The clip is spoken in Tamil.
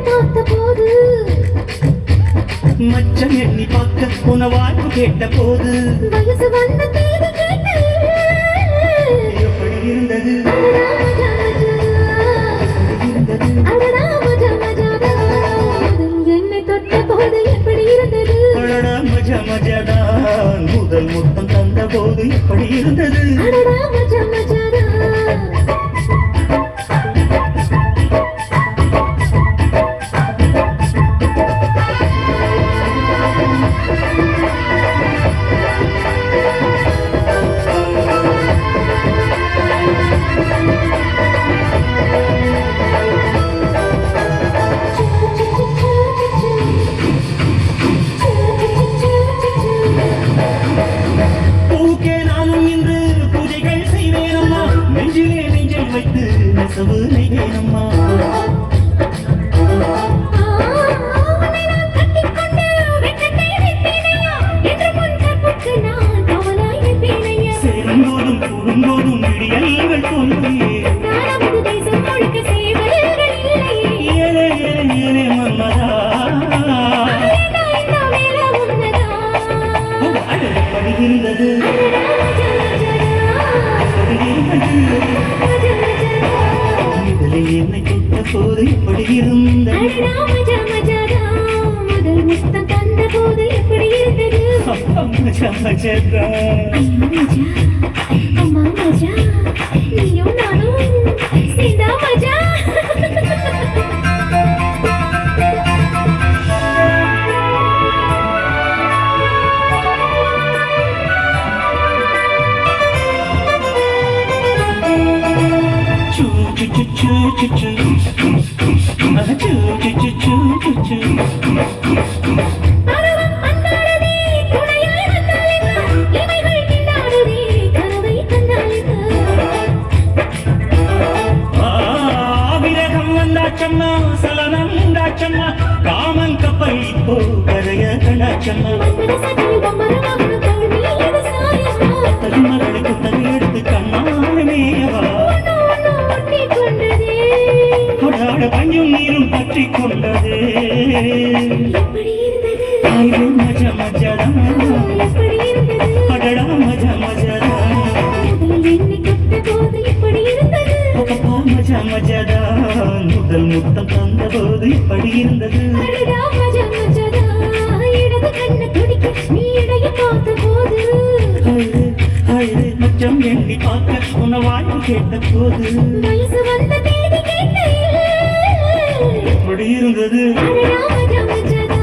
பார்த்த போது மச்சம் எண்ணி பார்க்க உன வாழ்வு கேட்ட போது வயசு வந்த தேதி கேட்ட எப்படி இருந்தது அடடா மஜா மஜாடா என்னை தொட்ட போது எப்படி இருந்தது அடடா மஜா மஜாதான் முதல் முத்தம் தந்த போது எப்படி இருந்தது அடடா மஜா மஜாடா வைத்து நெசவு நெய்வேனம்மா சேரும்போதும் கூடும்போதும் விடியல்கள் தோன்றியே ஏலே ஏலே ஏலே மன்மதா படுகின்றது என்னை கேட்ட போது எப்படி இருந்த முதல் முத்தம் தந்த போது எப்படி இருந்தது அம்மா மஜா நீயும் நானும் சேர்ந்தா மஜா காமன் கப்பல் இப்போ கரைய கண்டாச்சம்மா தகுமரடைக்கு தனி எடுத்து கண்ணாமேயவா கொடாட பஞ்சும் நீரும் பற்றி கொண்டது மஜா மஜாடா அடடா மஜா மஜாடா மஜா மஜாடா முதல் முத்தம் தந்த போது எப்படி இருந்தது மச்சம் எண்ணி பார்க்க உன வாழ்வு கேட்ட போது எப்படி இருந்தது மஜா மஜாடா